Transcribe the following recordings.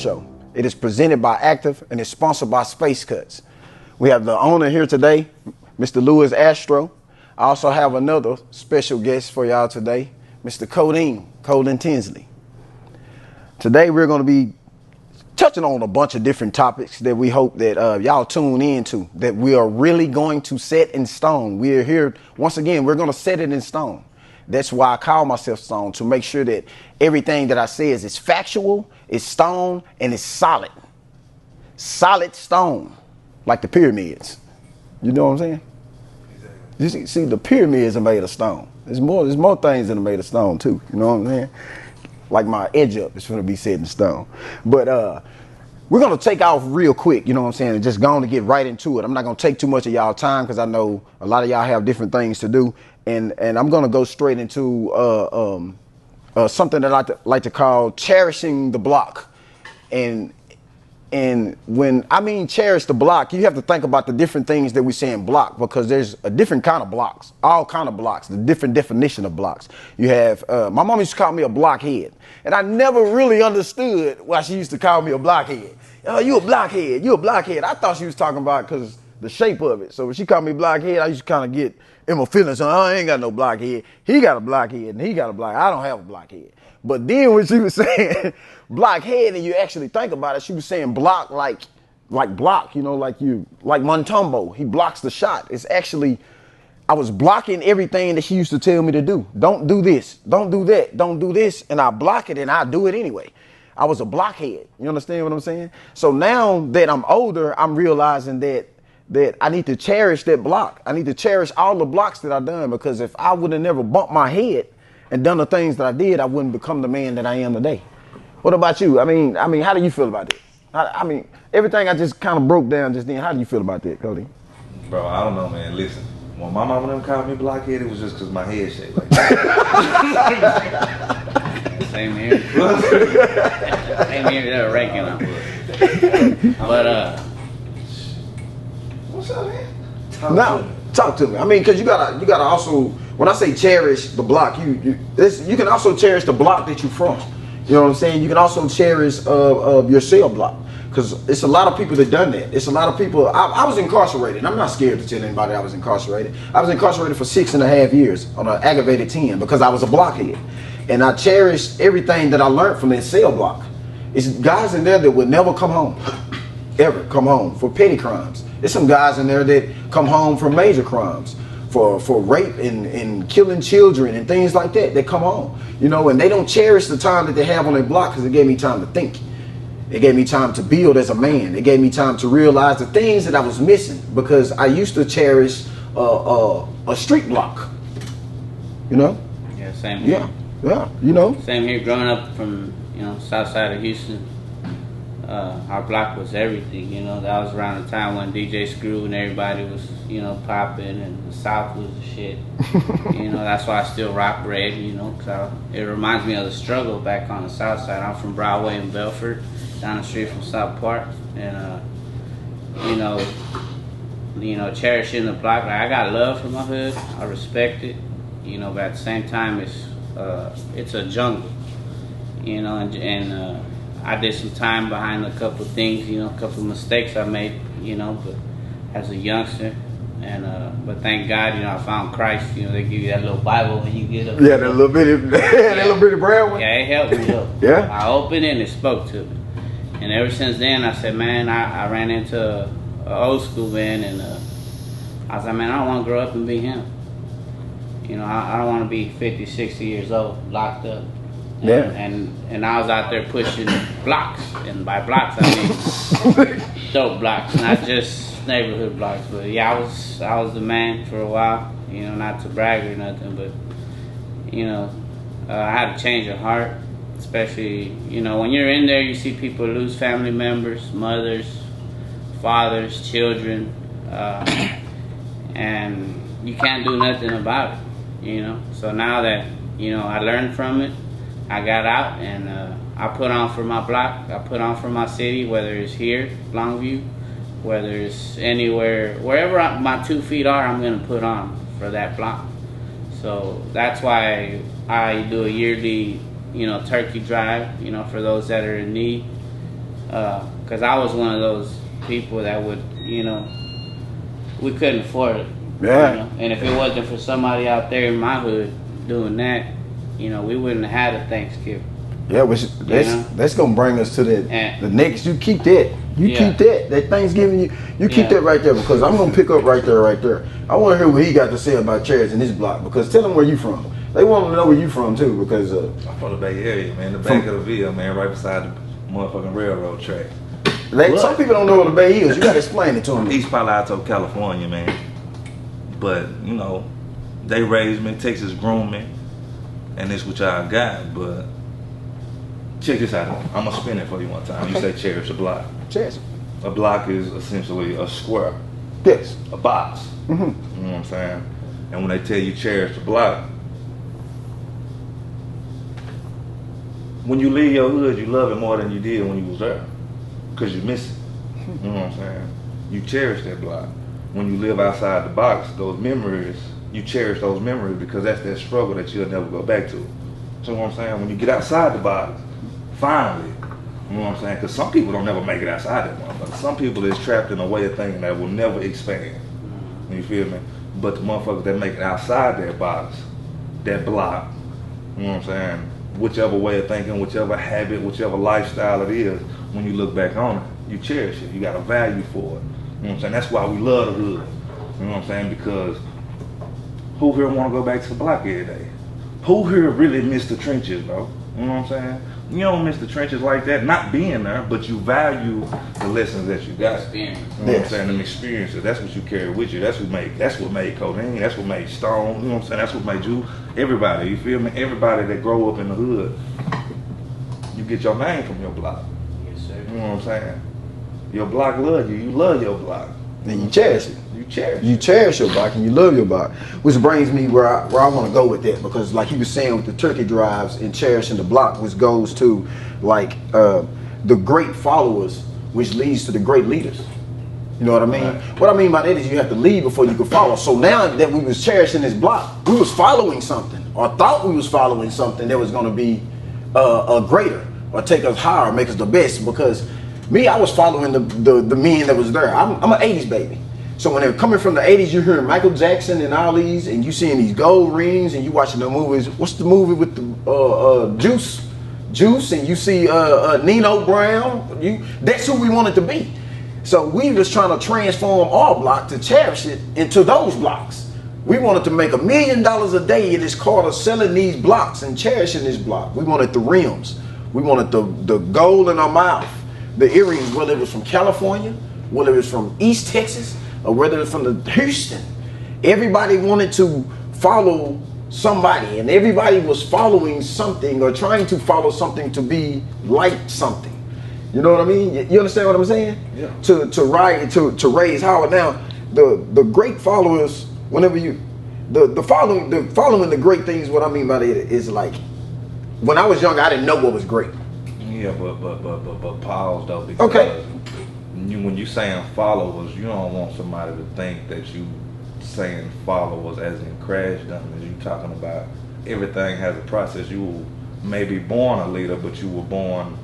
show. It is presented by Active and is sponsored by Space Cuts. We have the owner here today, Mr. Astro. I also have another special guest for y'all today, Mr. Colden Tinsley. Today we're going to be touching on a bunch of different topics that we hope that y'all tune into, that we are really going to set in stone. We are here, once again, we're going to set it in stone. That's why I call myself Stone, to make sure that everything that I say is factual, it's stone, and it's solid. Solid stone, like the pyramids. You know what I'm saying? Exactly. You see, the pyramids are made of stone. There's more things that are made of stone too. You know what I'm saying? Like my edge up is going to be set in stone. But we're going to take off real quick, you know what I'm saying, and just going to get right into it. I'm not going to take too much of y'all time because I know a lot of y'all have different things to do. And I'm going to go straight into something that I like to call cherishing the block. And when I mean cherish the block, you have to think about the different things that we say in block, because there's a different kind of blocks, all kind of blocks, the different definition of blocks. You have, my mom used to call me a blockhead, and I never really understood why she used to call me a blockhead. Oh, you a blockhead, you a blockhead. I thought she was talking about because the shape of it. So when she called me blockhead, I used to kind of get in my feelings. Oh, I ain't got no blockhead. He got a blockhead and he got a blockhead. I don't have a blockhead. But then when she was saying blockhead, and you actually think about it, she was saying block like block, you know, like Montumbo. He blocks the shot. It's actually, I was blocking everything that she used to tell me to do. Don't do this. Don't do that. Don't do this. And I block it and I do it anyway. I was a blockhead. You understand what I'm saying? So now that I'm older, I'm realizing that I need to cherish that block. I need to cherish all the blocks that I've done, because if I would have never bumped my head and done the things that I did, I wouldn't become the man that I am today. What about you? I mean, how do you feel about that? I mean, everything I just kind of broke down just then. How do you feel about that, Cody? Bro, I don't know, man. Listen, when my mama them called me blockhead, it was just because my head shaped like that. Same here. Same here. They're ranking up. But what's up, man? Talk to me. I mean, because you gotta also, when I say cherish the block, you can also cherish the block that you're from. You know what I'm saying? You can also cherish your cell block, because it's a lot of people that done that. It's a lot of people. I was incarcerated. I'm not scared to tell anybody I was incarcerated. I was incarcerated for 6.5 years on an aggravated 10 because I was a blockhead, and I cherished everything that I learned from that cell block. It's guys in there that would never come home, ever come home for petty crimes. There's some guys in there that come home for major crimes, for rape and killing children and things like that. They come home, you know, and they don't cherish the time that they have on their block, because it gave me time to think. It gave me time to build as a man. It gave me time to realize the things that I was missing, because I used to cherish a street block, you know? yeah, same here. Yeah, you know? Same here. Growing up from, south side of Houston, our block was everything, That was around the time when DJ Screw and everybody was, popping, and the South was the shit. That's why I still rock red, because it reminds me of the struggle back on the South side. I'm from Broadway and Belford, down the street from South Park, and cherishing the block. Like, I got love for my hood. I respect it, but at the same time, it's a jungle, and I did some time behind a couple of things, a couple of mistakes I made, but as a youngster, and but thank God, I found Christ. They give you that little Bible when you get up. Yeah, that little bitty, that little bitty brown one. Yeah, it helped me though. Yeah. I opened it and it spoke to me, and ever since then, I said, man, I ran into an old school man, and I was like, man, I don't want to grow up and be him. I don't want to be 50, 60 years old, locked up. Yeah. And I was out there pushing blocks, and by blocks I mean dope blocks, not just neighborhood blocks. But yeah, I was the man for a while, not to brag or nothing, but I had to change of heart, especially when you're in there, you see people lose family members, mothers, fathers, children, and you can't do nothing about it, So now that I learned from it, I got out, and I put on for my block. I put on for my city, whether it's here, Longview, whether it's anywhere, wherever my 2 feet are, I'm going to put on for that block. So that's why I do a yearly, turkey drive, for those that are in need. Because I was one of those people that would, you know, we couldn't afford it. Yeah. You know? And if it wasn't for somebody out there in my hood doing that, you know, we wouldn't have had a Thanksgiving. Yeah, which that's gonna bring us to the next. You keep that. You keep that Thanksgiving. You keep that right there, because I'm gonna pick up right there. I want to hear what he got to say about Cherish in this block, because tell them where you from. They want to know where you from too, because I'm from the Bay Area, man. The back of the Ville, man, right beside the motherfucking railroad track. Some people don't know what the Bay is. You gotta explain it to them. East Palo Alto, California, man. But you know, they raised me, Texas groomed me, and this what y'all got. But check this out. I'm gonna spin it for you one time. Okay. You say cherish a block. Cherish. A block is essentially a square, Yes. a box. Mm-hmm. You know what I'm saying? And when they tell you cherish the block, when you leave your hood, you love it more than you did when you was there, because you miss it. You know what I'm saying? You cherish that block. When you live outside the box, those memories, you cherish those memories, because that's that struggle that you'll never go back to. So what I'm saying? When you get outside the box, finally, you know what I'm saying? Because some people don't never make it outside that motherfucker. Some people is trapped in a way of thinking that will never expand. You feel me? But the motherfuckers that make it outside that box, that block, you know what I'm saying? Whichever way of thinking, whichever habit, whichever lifestyle it is, when you look back on it, you cherish it. You got a value for it. You know what I'm saying? That's why we love the hood. You know what I'm saying? Because who here want to go back to the block every day? Who here really miss the trenches, bro? You know what I'm saying? You don't miss the trenches like that, not being there, but you value the lessons that you got. Experience. You know what I'm saying? Them experiences. That's what you carry with you. That's what made Colden. That's what made Stone. You know what I'm saying? That's what made you. Everybody. You feel me? Everybody that grow up in the hood, you get your name from your block. Yes, sir. You know what I'm saying? Your block love you. You love your block. And you cherish it. You cherish. You cherish your block and you love your block, which brings me where I want to go with that, because like he was saying with the turkey drives and cherishing the block, which goes to like the great followers, which leads to the great leaders. You know what I mean? Right. What I mean by that is you have to lead before you can follow. So now that we was cherishing this block, we was following something, or thought we was following something that was going to be a greater, or take us higher, make us the best. Because me, I was following the men that was there. I'm an 80s baby. So when they're coming from the 80s, you're hearing Michael Jackson and all these, and you seeing these gold rings, and you watching the movies. What's the movie with the Juice, and you see Nino Brown. That's who we wanted to be. So we was trying to transform our block to cherish it into those blocks. We wanted to make $1 million a day in this quarter selling these blocks and cherishing this block. We wanted the rims. We wanted the gold in our mouth, the earrings, whether it was from California, whether it was from East Texas, or whether it's from the Houston. Everybody wanted to follow somebody, and everybody was following something or trying to follow something to be like something. You know what I mean? You understand what I'm saying? Yeah. To raise Howard. Now, the great followers, whenever you following the great things, what I mean by that is like, when I was young, I didn't know what was great. Yeah, but pause though, because Okay. when you saying followers, you don't want somebody to think that you saying followers as in crash dummies. You talking about everything has a process. You may be born a leader, but you were born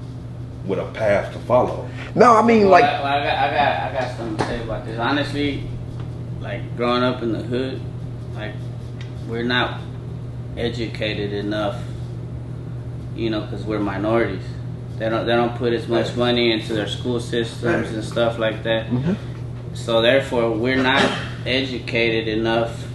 with a path to follow. No, I mean Well, like I got something to say about this. Honestly, like growing up in the hood, like we're not educated enough, you know, because we're minorities. They don't put as much money into their school systems and stuff like that. Mhm. So therefore, we're not educated enough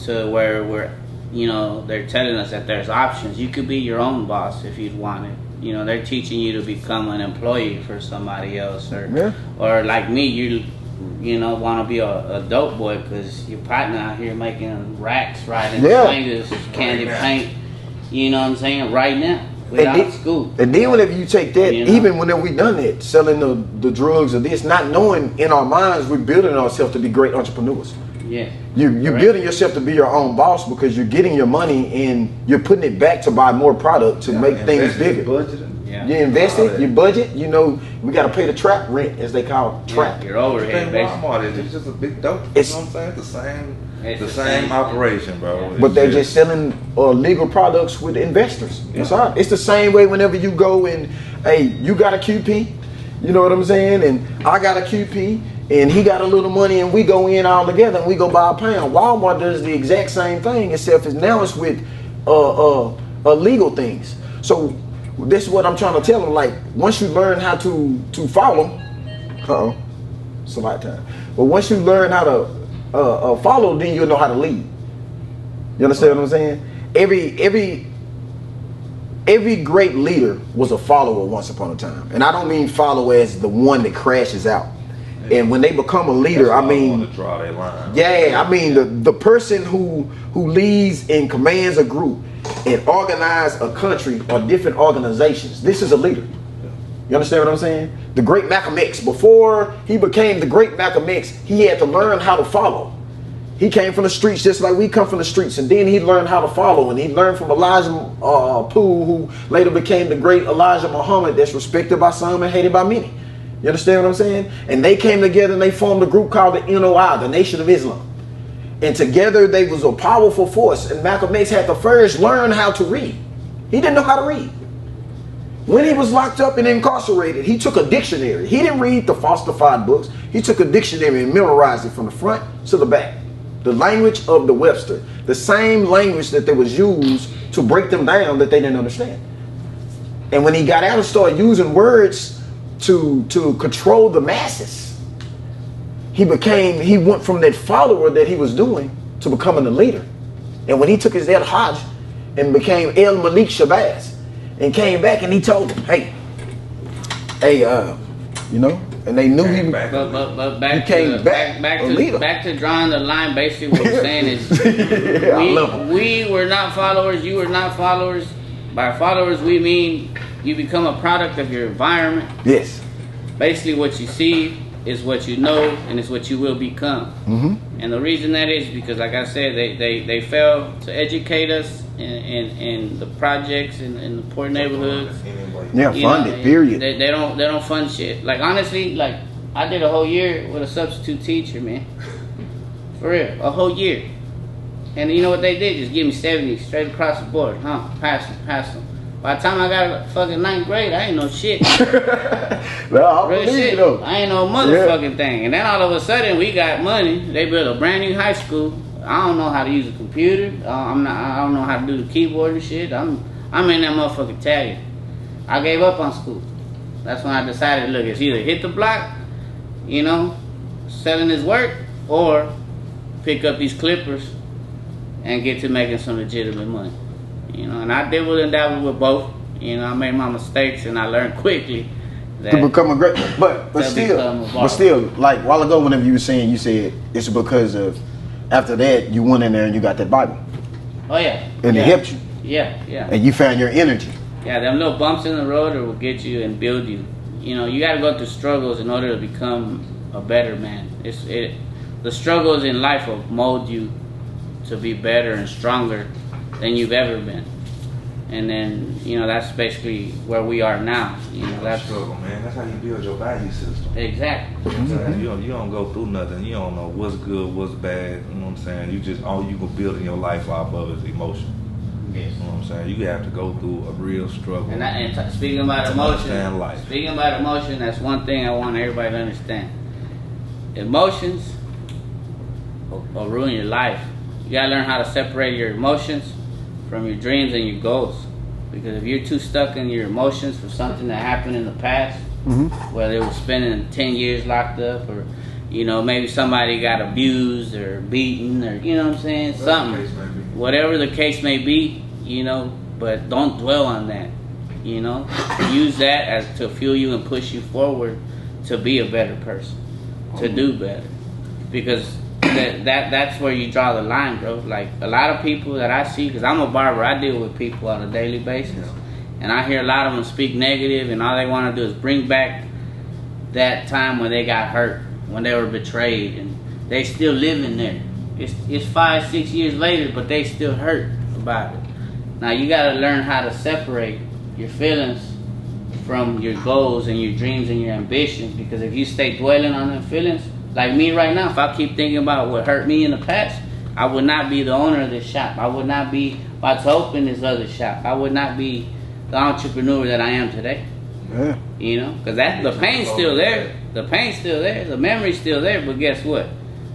to where we're, you know, they're telling us that there's options. You could be your own boss if you'd want it. You know, they're teaching you to become an employee for somebody else, or like me, you know, want to be a dope boy because your partner out here making racks right in Yeah. fingers, candy paint. You know what I'm saying? Right now, without school. And then whenever you take that, You know? even whenever we done that, selling the drugs or this, not knowing in our minds we're building ourselves to be great entrepreneurs. Yeah. You're Correct. building yourself to be your own boss because you're getting your money and you're putting it back to buy more product to make things bigger. Budgeting. Yeah. You invest it, you budget. You know, we got to pay the trap rent, as they call it, trap. Yeah, your overhead, basically. Walmart is it's just a big dope. It's- You know what I'm saying? It's The the same same. operation, bro. Yeah. But It's they're just selling legal products with investors. That's Yeah. all. It's the same way whenever you go and, hey, you got a QP, You know what I'm saying? And I got a QP, and he got a little money, and we go in all together, and we go buy a pound. Walmart does the exact same thing, except now it's with legal things. So this is what I'm trying to tell them. Like, once you learn how to follow, it's a lot of time. But once you learn how to follow, then you'll know how to lead. You understand what I'm saying? Every great leader was a follower once upon a time. And I don't mean follower as the one that crashes out. And when they become a leader, I mean, to draw that line. yeah, I mean the person who leads and commands a group and organize a country or different organizations. This is a leader. You understand what I'm saying? The great Malcolm X, before he became the great Malcolm X, he had to learn how to follow. He came from the streets just like we come from the streets, and then he learned how to follow, and he learned from Elijah Poole, who later became the great Elijah Muhammad, that's respected by some and hated by many. You understand what I'm saying? And they came together and they formed a group called the NOI, the Nation of Islam. And together they was a powerful force, and Malcolm X had to first learn how to read. He didn't know how to read. When he was locked up and incarcerated, he took a dictionary. He didn't read the falsified books. He took a dictionary and memorized it from the front to the back. The language of the Webster, the same language that they was used to break them down that they didn't understand. And when he got out and started using words to control the masses, he went from that follower that he was doing to becoming a leader. And when he took his El Hajj and became El Malik Shabazz and came back and he told them, hey, you know, and they knew he But back came to back a leader. back to drawing the line. Basically, what we're saying is, I love him. we were not followers. You were not followers. By followers, we mean you become a product of your environment. Yes. Basically, what you see is what you know, and it's what you will become. Mm-hmm. And the reason that is because, like I said, they fail to educate us in the projects in the poor neighborhoods. Yeah, funded. Period. They don't fund shit. Like, honestly, like, I did a whole year with a substitute teacher, man. For real, a whole year. And you know what they did? Just give me 70 straight across the board. Pass them. By the time I got fucking 9th grade, I ain't know shit. No, Real shit. I ain't know motherfucking thing. And then all of a sudden, we got money. They built a brand new high school. I don't know how to use a computer. I don't know how to do the keyboard and shit. I'm in that motherfucking tag. I gave up on school. That's when I decided, look, it's either hit the block, you know, selling his work, or pick up these clippers and get to making some legitimate money. You know, and I dibbled and dabbled with both. You know, I made my mistakes and I learned quickly that to become a great, but still, like a while ago, whenever you were saying, you said it's because of after that you went in there and you got that Bible. Oh yeah. And it helped you. Yeah. And you found your energy. Yeah, them little bumps in the road will get you and build you. You know, you got to go through struggles in order to become a better man. The struggles in life will mold you to be better and stronger than you've ever been. And then, you know, that's basically where we are now. You know, that's struggle, man. That's how you build your value system. Exactly. Mm-hmm. You don't go through nothing. You don't know what's good, what's bad. You know what I'm saying? You just all you can build in your life off of is emotion. Yes. You know what I'm saying? You have to go through a real struggle. Speaking about emotion, that's one thing I want everybody to understand. Emotions will ruin your life. You gotta learn how to separate your emotions from your dreams and your goals. Because if you're too stuck in your emotions for something that happened in the past, whether it was spending 10 years locked up, or, you know, maybe somebody got abused or beaten, or, you know what I'm saying, whatever the case may be, you know, but don't dwell on that, you know. Use that as to fuel you and push you forward to be a better person, to do better. Because that's where you draw the line, bro. Like, a lot of people that I see, because I'm a barber, I deal with people on a daily basis, and I hear a lot of them speak negative, and all they want to do is bring back that time when they got hurt, when they were betrayed, and they still living there. It's 5-6 years later, but they still hurt about it. Now you gotta learn how to separate your feelings from your goals and your dreams and your ambitions, because if you stay dwelling on them feelings, like me right now, if I keep thinking about what hurt me in the past, I would not be the owner of this shop. I would not be about to open this other shop. I would not be the entrepreneur that I am today. Yeah. You know, because the pain's still there. The pain's still there. The memory's still there. But guess what?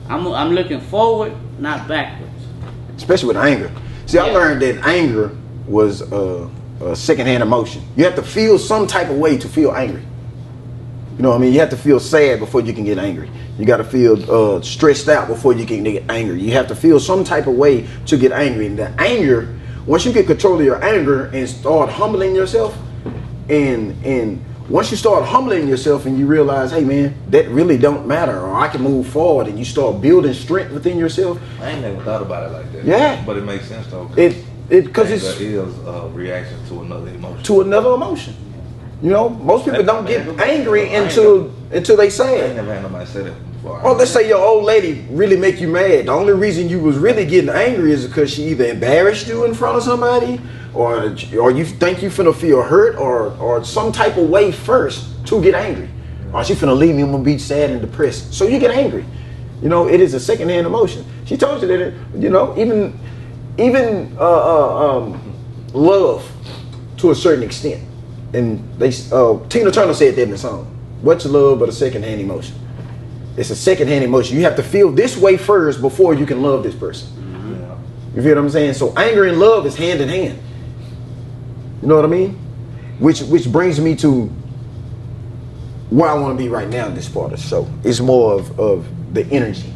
I'm looking forward, not backwards. Especially with anger. See, I learned that anger was a secondhand emotion. You have to feel some type of way to feel angry. You know what I mean? You have to feel sad before you can get angry. You got to feel stressed out before you can get angry. You have to feel some type of way to get angry. And the anger, once you get control of your anger and start humbling yourself, and once you start humbling yourself and you realize, hey man, that really don't matter, or I can move forward, and you start building strength within yourself. I ain't never thought about it like that. Yeah. But it makes sense though. Because it's is a reaction to another emotion. To another emotion. You know, most people don't get angry until they I ain't sad. never had nobody say that before. Or let's say your old lady really make you mad. The only reason you was really getting angry is because she either embarrassed you in front of somebody, or you think you finna feel hurt, or some type of way first to get angry. Or she finna leave me, I'm gonna be sad and depressed. So you get angry. You know, it is a secondhand emotion. She told you that, you know, even love to a certain extent. And they Tina Turner said that in the song. What's love but a secondhand emotion? It's a secondhand emotion. You have to feel this way first before you can love this person. Yeah. You feel what I'm saying? So anger and love is hand in hand. You know what I mean? Which brings me to where I want to be right now in this part of the show. It's more of the energy.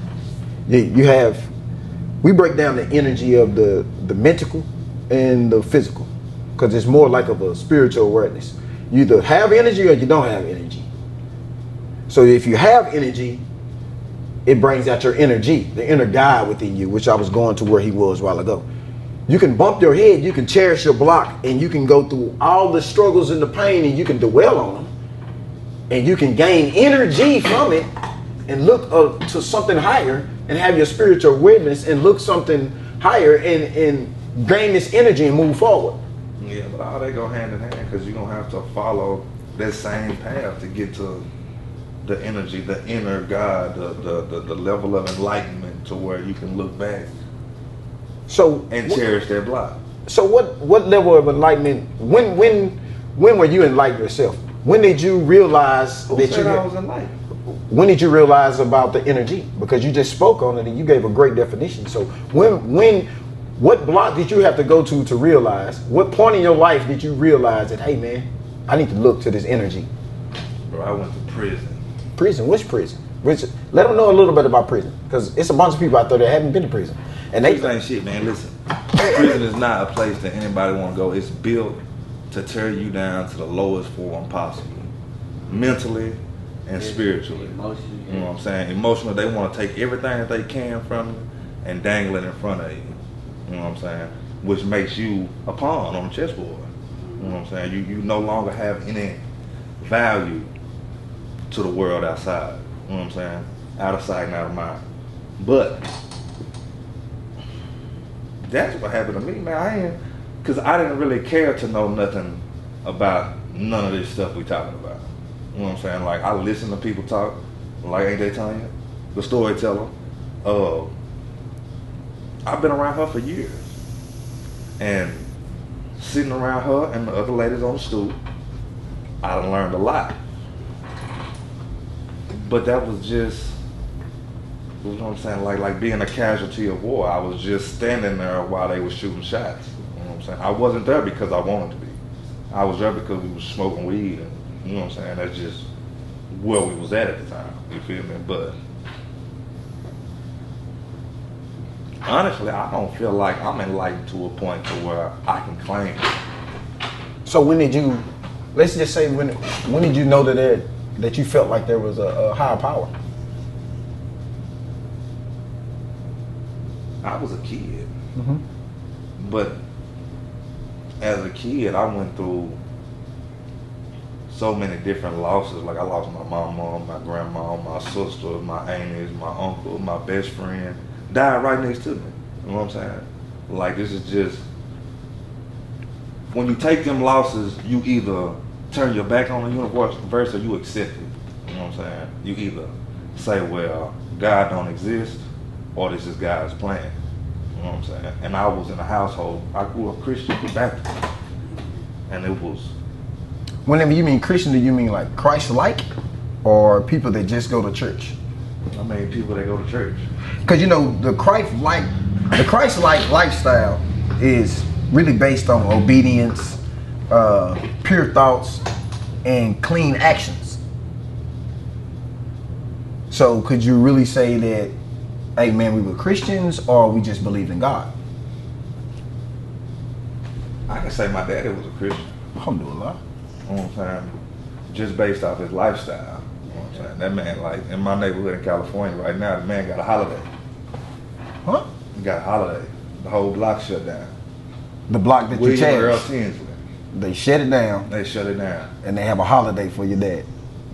We break down the energy of the mental and the physical, because it's more like of a spiritual awareness. You either have energy or you don't have energy. So if you have energy, it brings out your energy, the inner guy within you, which I was going to where he was a while ago. You can bump your head, you can cherish your block, and you can go through all the struggles and the pain, and you can dwell on them, and you can gain energy from it and look to something higher and have your spiritual awareness and look something higher and gain this energy and move forward. Yeah, but all they go hand in hand, because you're going to have to follow that same path to get to the energy, the inner God, the level of enlightenment to where you can look back and cherish that block. So what level of enlightenment, when were you enlightened yourself? When did you realize Who said I was enlightened? When did you realize about the energy? Because you just spoke on it and you gave a great definition. So what block did you have to go to realize? What point in your life did you realize that, hey man, I need to look to this energy? Bro, I went to prison. Prison? Which prison? Let them know a little bit about prison, because it's a bunch of people out there that haven't been to prison. And Prison ain't shit, man. Listen, prison is not a place that anybody want to go. It's built to tear you down to the lowest form possible, mentally and spiritually. Emotionally. You know what I'm saying? Emotionally, they want to take everything that they can from you and dangle it in front of you. You know what I'm saying? Which makes you a pawn on the chessboard. You know what I'm saying? You no longer have any value to the world outside. You know what I'm saying? Out of sight and out of mind. But that's what happened to me, man. Because I didn't really care to know nothing about none of this stuff we talking about. You know what I'm saying? Like, I listen to people talk, like, ain't they telling you? The storyteller. I've been around her for years. And sitting around her and the other ladies on the stool, I done learned a lot. But that was just, you know what I'm saying, like being a casualty of war. I was just standing there while they were shooting shots. You know what I'm saying? I wasn't there because I wanted to be. I was there because we was smoking weed, and you know what I'm saying? That's just where we was at the time. You feel me? But honestly, I don't feel like I'm enlightened to a point to where I can claim it. So when did you, let's just say, when did you know that you felt like there was a higher power? I was a kid. Mm-hmm. But as a kid, I went through so many different losses. Like, I lost my mama, my grandma, my sister, my aunties, my uncle, my best friend. Died right next to me. You know what I'm saying? Like, this is just, when you take them losses, you either turn your back on the universe or you accept it. You know what I'm saying? You either say, well, God don't exist, or this is God's plan. You know what I'm saying? And I was in a household, I grew up Christian Baptist, and it was Whenever you mean Christian, do you mean like Christ-like, or people that just go to church? I mean, people that go to church. Because you know the Christ-like lifestyle is really based on obedience, pure thoughts, and clean actions. So could you really say that, hey man, we were Christians, or we just believed in God? I can say my daddy was a Christian. Alhamdulillah. You know what I'm saying? Just based off his lifestyle. You know what I'm saying? That man, like, in my neighborhood in California right now, the man got a holiday. Huh? He got a holiday. The whole block shut down. The block that you William Earl cherish. Tinsley. They shut it down, They shut it down. and they have a holiday for your dad.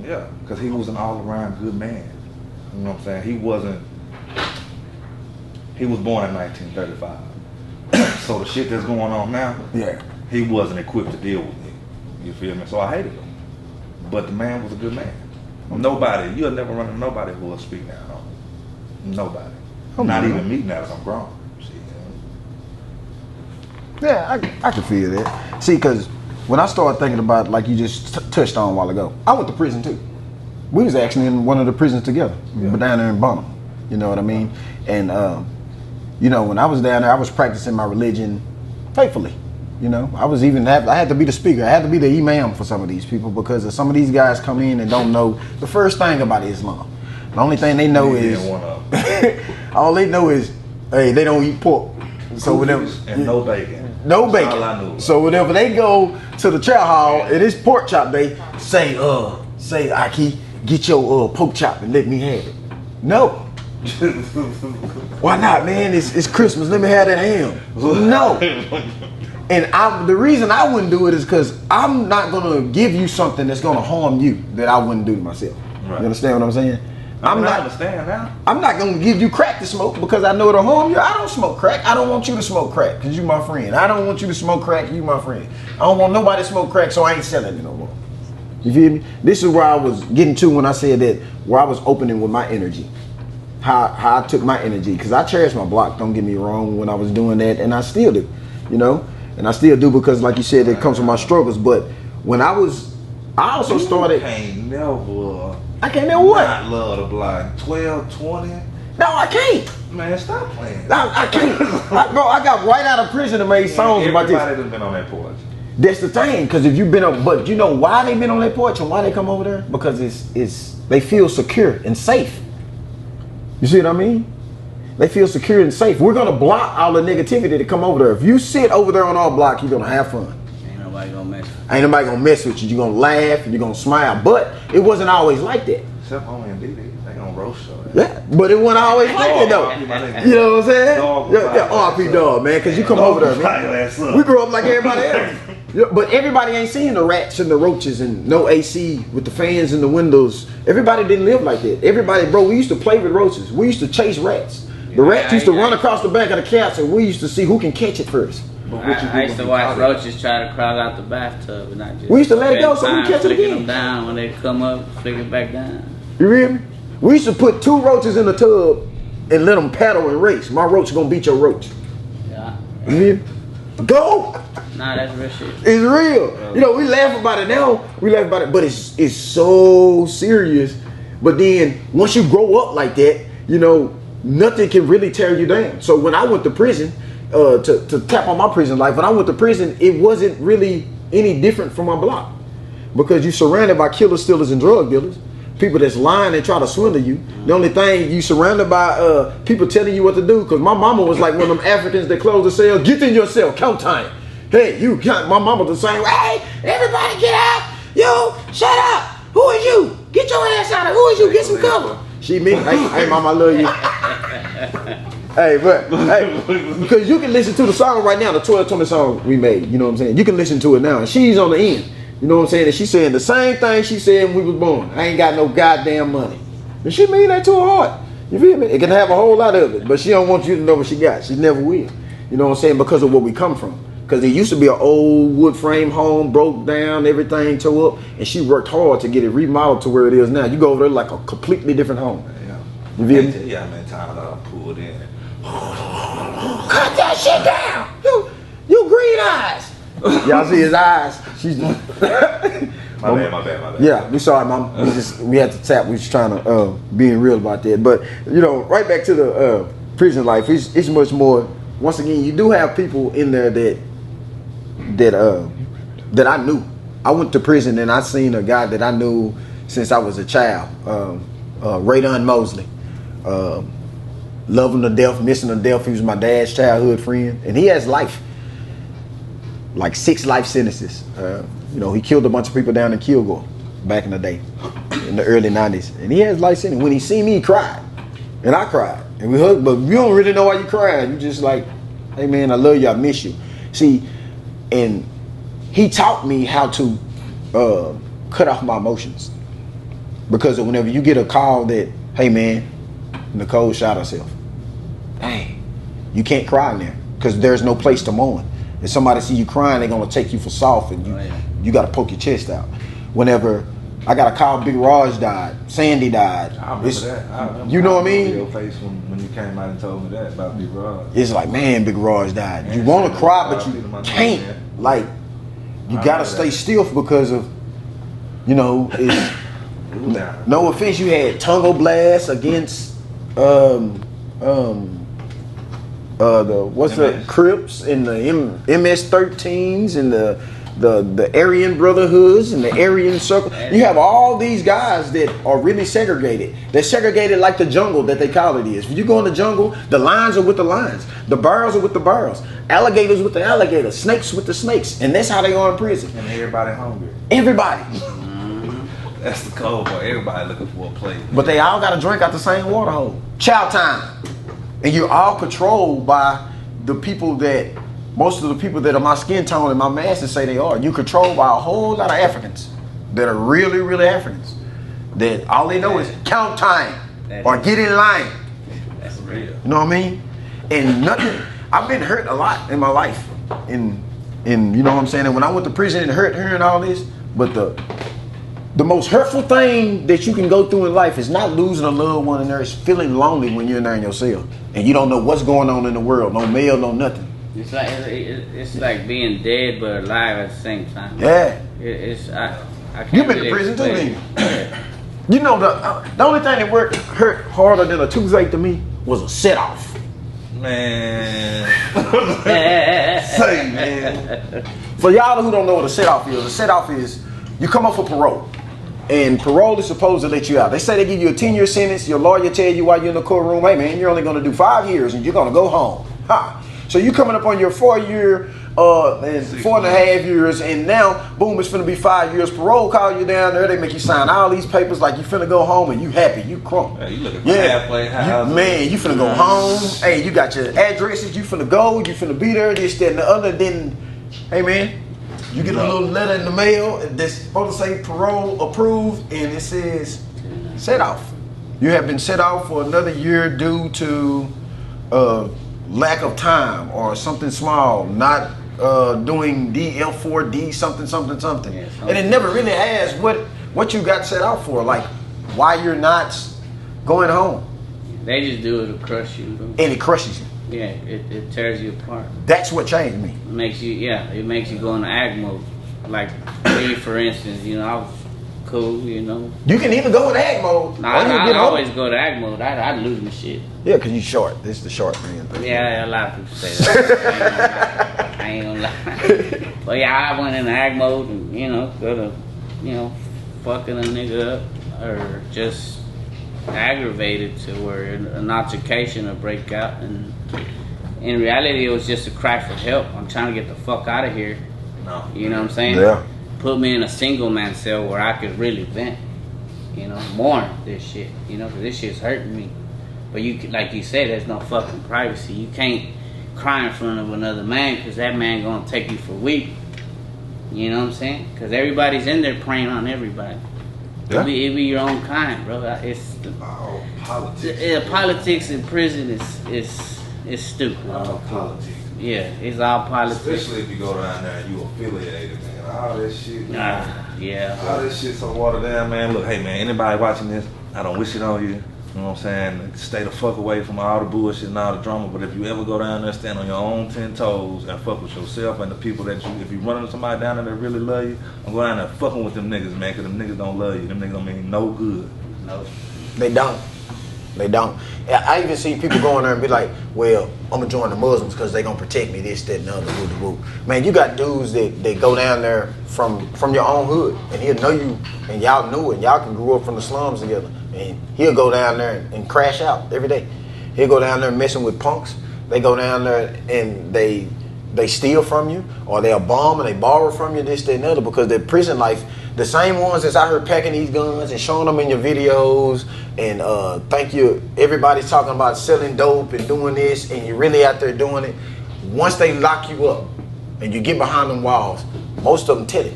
Yeah, because he was an all-around good man. You know what I'm saying? He was born in 1935. So the shit that's going on now, Yeah. he wasn't equipped to deal with me. You feel me? So I hated him. But the man was a good man. Nobody, you'll never run into nobody who will speak down on him. Nobody. Not even me now as I'm grown. See, Yeah, I can feel that. See, because when I started thinking about, like you just touched on a while ago, I went to prison too. We was actually in one of the prisons together, but down there in Bonham. You know what I mean? And, you know, when I was down there, I was practicing my religion faithfully. You know, I had to be the speaker. I had to be the imam for some of these people, because if some of these guys come in and don't know the first thing about Islam. The only thing they know is, all they know is, hey, they don't eat pork. So whenever, and no bacon. no That's bacon. all I knew. So whenever they go to the chow hall and it's pork chop day, say Aki, get your pork chop and let me have it. No. Why not, man? It's Christmas. Let me have that ham. No. And the reason I wouldn't do it is because I'm not gonna give you something that's gonna harm you that I wouldn't do to myself. Right. You understand what I'm saying? I understand now. I'm not gonna give you crack to smoke because I know it'll harm you. I don't smoke crack. I don't want you to smoke crack because you my friend. I don't want you to smoke crack. You my friend. I don't want nobody to smoke crack, so I ain't selling it no more. You feel me? This is where I was getting to when I said that, where I was opening with my energy. How I took my energy, because I cherish my block. Don't get me wrong. When I was doing that, and I still do. You know. And I still do, because like you said, it comes from my struggles. But when I also started. I can't never what? not love the block. 12, 20. No, I can't. Man, stop playing. I can't. Bro, I got right out of prison and made songs about this. Everybody that's been on that porch. That's the thing, because if you've been on, but you know why they been on that porch and why they come over there? Because it's they feel secure and safe. You see what I mean? They feel secure and safe. We're gonna block all the negativity to come over there. If you sit over there on our block, you're gonna have fun. Ain't nobody gonna mess with you. Ain't nobody gonna mess with you. You're gonna laugh and you're gonna smile. But it wasn't always like that. Except only in DD. They gonna roast you. Yeah, but it wasn't always like that though. You know what I'm saying? Yeah, RP dog, man, because you come over there, man. We grew up like everybody else. Yeah, but everybody ain't seen the rats and the roaches and no AC with the fans in the windows. Everybody didn't live like that. Everybody, bro, we used to play with roaches. We used to chase rats. The rats used to run across the back of the couch, and we used to see who can catch it first. I used to watch roaches try to crawl out the bathtub, and I just We used to let it go so we catch it flicking again. them down when they come up, flick it back down. You hear me? We used to put 2 roaches in the tub and let them paddle and race. My roach gonna beat your roach. Yeah. You hear me? Go! Nah, that's real shit. It's real. You know, we laugh about it now. We laugh about it, but it's so serious. But then once you grow up like that, you know, nothing can really tear you down. So when I went to prison, to tap on my prison life, when I went to prison, it wasn't really any different from my block, because you surrounded by killers, stealers, and drug dealers. People that's lying and try to swindle you. The only thing, you surrounded by people telling you what to do. Because my mama was like one of them Africans that close the cell. Get in your cell, count time. Hey, you count. My mama the same. Hey, everybody get out. Yo, shut up. Who are you? Get your ass out of. Who are you? Get some cover. She me. Hey, mama, I love you. Hey, but hey, because you can listen to the song right now, the 1220 song we made. You know what I'm saying? You can listen to it now, and she's on the end. You know what I'm saying? And she's saying the same thing she said when we was born. I ain't got no goddamn money. And she mean that to her heart. You feel me? It can have a whole lot of it, but she don't want you to know what she got. She never will. You know what I'm saying? Because of where we come from. Because it used to be an old wood frame home, broke down, everything tore up, and she worked hard to get it remodeled to where it is now. You go over there like a completely different home. Yeah. You feel me? Yeah, man, times I pulled in. Cut that shit down! You green eyes! Y'all see his eyes? She's My bad. Yeah, we sorry, Mom. We had to tap. We was trying to being real about that. But you know, right back to the prison life. It's much more. Once again, you do have people in there that I knew. I went to prison and I seen a guy that I knew since I was a child, Raydon Mosley. Love him to death, missing to death. He was my dad's childhood friend, and he has life, like 6 life sentences. You know, he killed a bunch of people down in Kilgore back in the day, in the early 90s, and he has life sentence. When he see me, he cried, and I cried, and we hugged, but you don't really know why you crying. You just like, hey man, I love you, I miss you. See, and he taught me how to cut off my emotions, because whenever you get a call that, hey man, Nicole shot herself, dang, you can't cry in there because there's no place to mourn. If somebody see you crying, they're gonna take you for soft, and you got to poke your chest out. Whenever I got a call, Big Raj died, Sandy died. I remember that. I remember, you know what I mean? Your face when you came out and told me that about Big Raj. It's like, man, Big Raj died. You want to cry, but you can't. Like, you got to stay still because of, you know, it's no offense. You had Tungo Blast against the Crips and the MS-13s and the Aryan Brotherhoods and the Aryan Circle. You have all these guys that are really segregated. They're segregated like the jungle that they call it is. When you go in the jungle, the lions are with the lions, the barrels are with the barrels, alligators with the alligators, snakes with the snakes, and that's how they are in prison. And everybody hungry. Everybody. That's the code for everybody looking for a plate. But they all got to drink out the same water hole. Chow time. And you're all controlled by the people that, most of the people that are my skin tone and my masters say they are. You controlled by a whole lot of Africans that are really, really Africans. That all they know is count time or get in line. That's real. You know what I mean? And nothing, I've been hurt a lot in my life. In you know what I'm saying? And when I went to prison and hurt hearing all this, but the most hurtful thing that you can go through in life is not losing a loved one in there. It's feeling lonely when you're in there in your cell and you don't know what's going on in the world. No mail, no nothing. It's like being dead but alive at the same time. Yeah. I can't You've been really to prison too, explain didn't you? You know, the only thing that hurt harder than a toothache to me was a set-off. Man. Say, man. For y'all who don't know what a set-off is you come up for parole. And parole is supposed to let you out. They say they give you a 10-year sentence. Your lawyer tell you while you're in the courtroom, hey man, you're only going to do 5 years and you're going to go home. Ha. So you coming up on your 4-year and 4.5 years, and now boom, it's finna be 5 years. Parole call you down there. They make you sign all these papers like you finna go home, and you happy, you crunk. Hey, you looking for halfway house. Man, you finna go home. Hey, you got your addresses. You finna go. You finna be there. This, that, and the other. Then, hey man, you get a little letter in the mail that's supposed to say parole approved, and it says set off. You have been set off for another year due to lack of time or something small, not doing DL4D something. Yeah, and it never really has what you got set out for, like why you're not going home. They just do it to crush you. And it crushes you. Yeah, it tears you apart. That's what changed me. It makes you go into ag mode. Like me, for instance, I was cool, You can even go in ag mode. I always go to ag mode. I'd lose my shit. Yeah, because you short. This is the short man thing. Yeah, a lot of people say that. I ain't gonna lie. But yeah, I went in ag mode and, go to, fucking a nigga up or just aggravated to where an altercation will break out. And in reality, it was just a cry for help. I'm trying to get the fuck out of here. No. You know what I'm saying? Yeah. Put me in a single man cell where I could really vent, mourn this shit, because this shit's hurting me. But like you said, there's no fucking privacy. You can't cry in front of another man because that man gonna take you for weak. You know what I'm saying? Because everybody's in there preying on everybody. Yeah. It be your own kind, bro. It's politics. Politics in prison is stupid. All politics. Yeah, it's all politics. Especially if you go down there and you affiliated, man. All that shit. Yeah. All this shit so watered down, man. Look, hey, man, anybody watching this, I don't wish it on you. You know what I'm saying? Stay the fuck away from all the bullshit and all the drama. But if you ever go down there, stand on your own 10 toes and fuck with yourself and the people that you, if you run into somebody down there that really love you, I'm going down there fucking with them niggas, man, because them niggas don't love you. Them niggas don't mean no good. No. They don't. They don't. I even see people going there and be like, well, I'm gonna join the Muslims because they gonna protect me, this, that, and the other, woo. Man, you got dudes that go down there from your own hood, and he'll know you, and y'all knew it, and y'all can grew up from the slums together, and he'll go down there and crash out every day. He'll go down there messing with punks. They go down there and they steal from you, or they'll bomb and they borrow from you, this, that, and the other, because their prison life, the same ones that's out here packing these guns and showing them in your videos, and thank you, everybody's talking about selling dope and doing this, and you're really out there doing it. Once they lock you up and you get behind them walls, most of them tell it.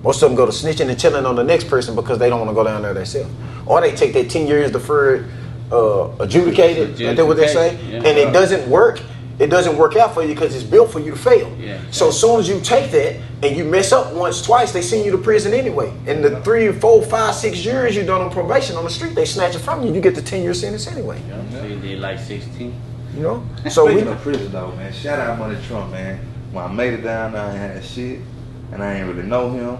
Most of them go to snitching and telling on the next person because they don't want to go down there themselves. Or they take that 10 years deferred, adjudicated, that's what they say, yeah. And it doesn't work. It doesn't work out for you because it's built for you to fail. Yeah. So as soon as you take that and you mess up once, twice, they send you to prison anyway. And the 3, 4, 5, 6 years you done on probation on the street, they snatch it from you. You get the 10-year sentence anyway. So you did like 16. You know. So Speaking of prison though, man, shout out Money Trump, man. When I made it down there, I ain't had shit, and I ain't really know him.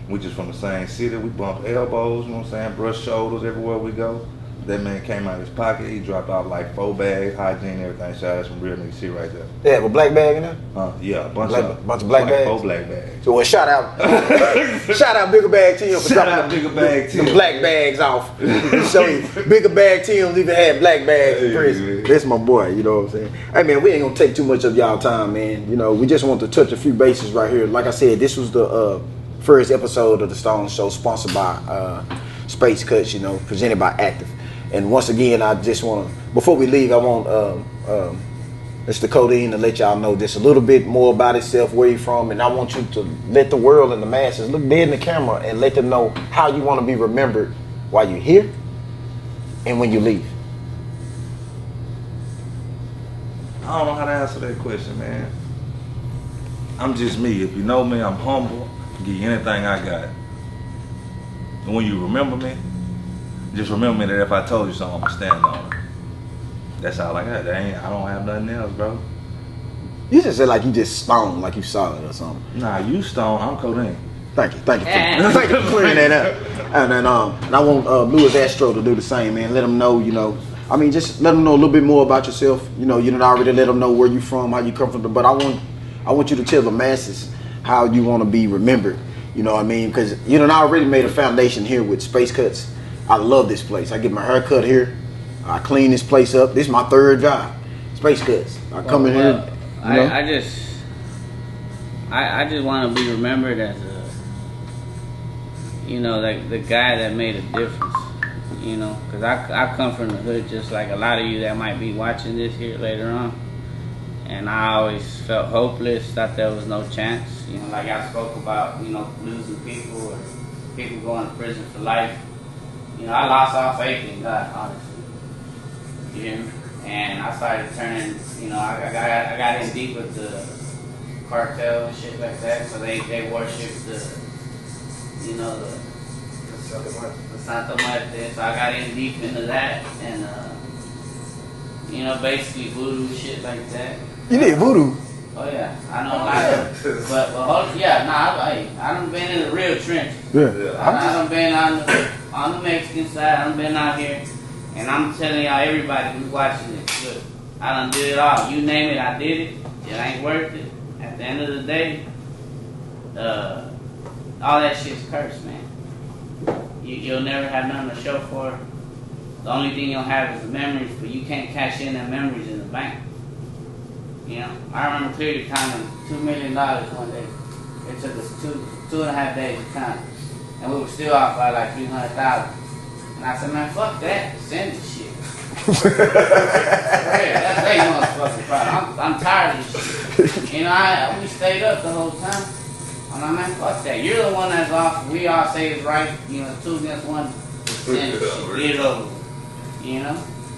We just from the same city. We bump elbows, you know what I'm saying? Brush shoulders everywhere we go. That man came out of his pocket. He dropped out like 4 bags, hygiene, everything. Shout out some real nigga shit right there. they have a black bag in there. Yeah, a bunch of black bags. 4 black bags. So well, shout out Bigger Bag Tim for Shout dropping out Bigger Bag Tim. the black bags off. So Bigger Bag Tim even had black bags in prison. That's my boy. You know what I'm saying? Hey man, we ain't gonna take too much of y'all time, man. You know, we just want to touch a few bases right here. Like I said, this was the first episode of the Stone Show, sponsored by Space Cuts. You know, presented by Active. And once again, I just want to, before we leave, I want Mr. Colden to let y'all know just a little bit more about himself, where you're from, and I want you to let the world and the masses look dead in the camera and let them know how you want to be remembered while you're here and when you leave. I don't know how to answer that question, man. I'm just me. If you know me, I'm humble. Give you anything I got. And when you remember me, just remember me that if I told you something, I'ma stand on it. That's all I got. I don't have nothing else, bro. You just said like you just stoned, like you saw it or something. Nah, you stone. I'm Colden. Thank you. Thank you for clearing that up. And then and I want Louis Astro to do the same, man. Let them know, you know. I mean, just let them know a little bit more about yourself. You know, you done already let them know where you from, how you come from. But I want you to tell the masses how you want to be remembered. You know what I mean? Because you done already made a foundation here with Space Cuts. I love this place. I get my hair cut here. I clean this place up. This is my 3rd job. Space Cuts. I come in here. You know? I just want to be remembered as like the guy that made a difference. You know, because I come from the hood just like a lot of you that might be watching this here later on. And I always felt hopeless, thought there was no chance. You know, like I spoke about, losing people or people going to prison for life. You know, I lost all faith in God, honestly. You hear me? And I started turning, I got in deep with the cartel and shit like that. So they worship the Santa Muerte. So I got in deep into that and, basically voodoo shit like that. You did voodoo? Oh yeah, I know a lot of it. But I done been in the real trenches. Yeah. I done been on the Mexican side, I done been out here, and I'm telling y'all, everybody who's watching this, look, I done did it all. You name it, I did it. It ain't worth it. At the end of the day, all that shit's cursed, man. You'll never have nothing to show for it. The only thing you'll have is the memories, but you can't cash in the memories in the bank. You know, I remember clearly counting $2 million one day. It took us 2.5 days to count, and we were still off by like 300,000. And I said, man, fuck that, send this shit. That's they motherfucking problem. I'm tired of this shit. We stayed up the whole time. I'm like, man, fuck that. You're the one that's off. We all say it's right. 2 against 1. Send this shit. Get it over.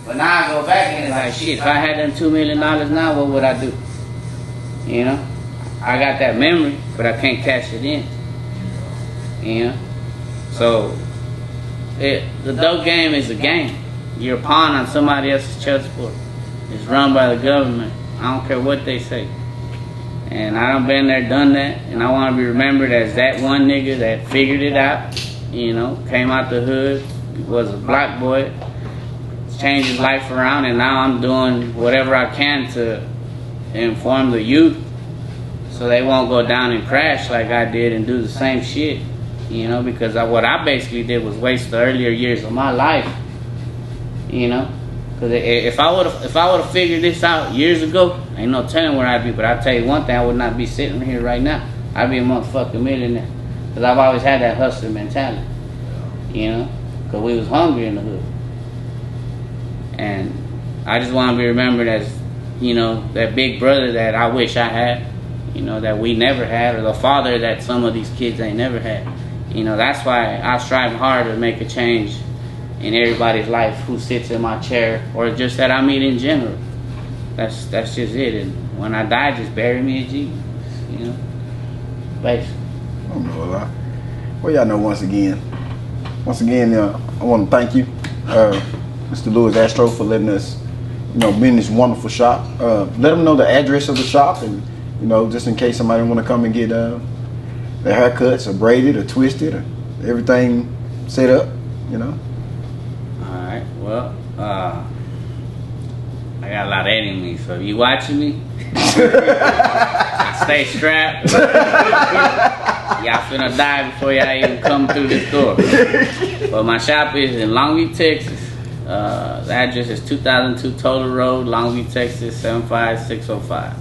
But now I go back and it's like, shit, if I had them $2 million now, what would I do? I got that memory, but I can't cash it in. So, the dope game is a game. You're a pawn on somebody else's chessboard. It's run by the government. I don't care what they say. And I done been there, done that, and I want to be remembered as that one nigga that figured it out, you know, came out the hood, was a black boy, changed his life around, and now I'm doing whatever I can to inform the youth so they won't go down and crash like I did and do the same shit, you know, because what I basically did was waste the earlier years of my life, you know. Because if I would have figured this out years ago, ain't no telling where I'd be. But I'll tell you one thing, I would not be sitting here right now. I'd be a motherfucking millionaire. Because I've always had that hustler mentality, you know. Because we was hungry in the hood. And I just want to be remembered as, you know, that big brother that I wish I had, you know, that we never had, or the father that some of these kids ain't never had. You know, that's why I strive hard to make a change in everybody's life who sits in my chair, or just that I meet in general. That's just it. And when I die, just bury me in Jesus, you know. Basically. I don't know a lot. Well, y'all know once again, I want to thank you, Mr. Lewis Astro, for letting us, you know, be in this wonderful shop. Let them know the address of the shop, and you know, just in case somebody want to come and get their haircuts or braided or twisted or everything set up, you know. Alright, well, I got a lot of enemies, so if you watching me, stay strapped. Y'all finna die before y'all even come through this door. But my shop is in Longview, Texas. The address is 2002 Total Road, Longview, Texas, 75605.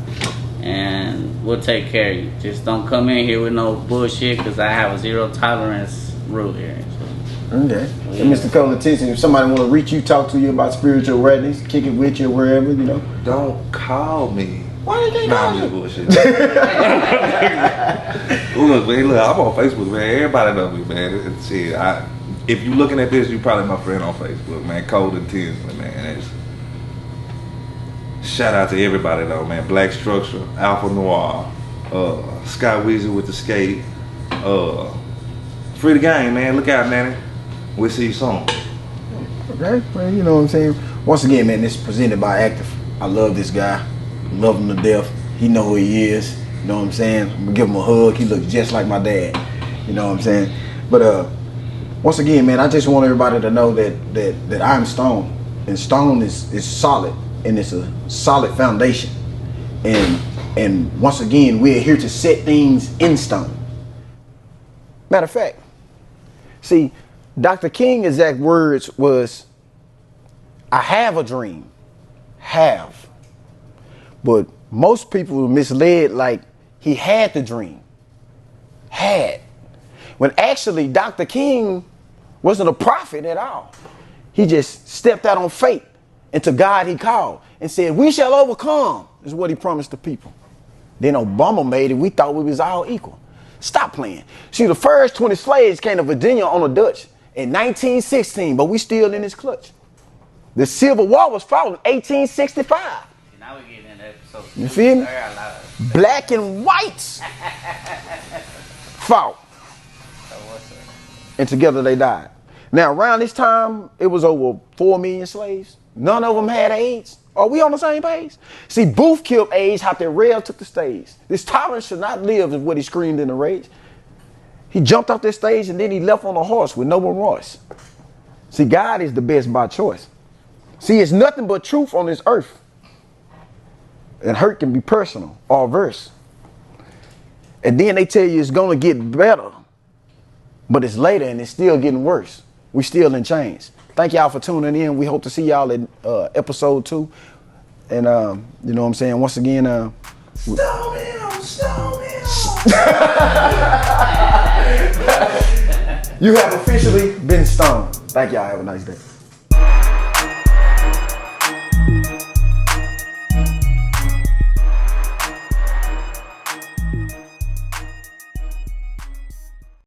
And we'll take care of you. Just don't come in here with no bullshit, because I have a zero tolerance rule here. Okay. So, Mr. Colden, Tinsley, if somebody want to reach you, talk to you about spiritual readiness, kick it with you wherever, you know. Don't call me. Why they can't Nah, call I'm you? just bullshit. Look, man, look, I'm on Facebook, man. Everybody know me, man. It's, shit, if you looking at this, you probably my friend on Facebook, man. Colden Tinsley, man. Shout out to everybody though, man. Black Structure, Alpha Noir, Sky Weezer with the skate, Free the Game, man. Look out, man. We'll see you soon. Okay, well, you know what I'm saying. Once again, man, this is presented by Active. I love this guy, love him to death. He know who he is. You know what I'm saying. I'm gonna give him a hug. He looks just like my dad. You know what I'm saying. But once again, man, I just want everybody to know that I'm Stone, and Stone is solid, and it's a solid foundation. And once again, we're here to set things in stone. Matter of fact, see, Dr. King's exact words was, I have a dream. Have. But most people were misled like he had the dream. Had. When actually Dr. King wasn't a prophet at all. He just stepped out on faith, and to God he called and said, we shall overcome, is what he promised the people. Then Obama made it, we thought we was all equal. Stop playing. See, the first 20 slaves came to Virginia on the Dutch in 1916, but we still in his clutch. The Civil War was fought in 1865. Now we're getting into episode 2. You feel me? Black and whites fought. And together they died. Now, around this time, it was over 4 million slaves. None of them had AIDS. Are we on the same page? See, Booth killed AIDS after Rail took the stage. This tyrant should not live, is what he screamed in a rage. He jumped off this stage and then he left on a horse with no remorse. See, God is the best by choice. See, it's nothing but truth on this earth. And hurt can be personal or verse. And then they tell you it's going to get better. But it's later and it's still getting worse. We still in chains. Thank y'all for tuning in. We hope to see y'all in episode 2. And you know what I'm saying? Once again, Stone him! You have officially been stoned. Thank y'all. Have a nice day.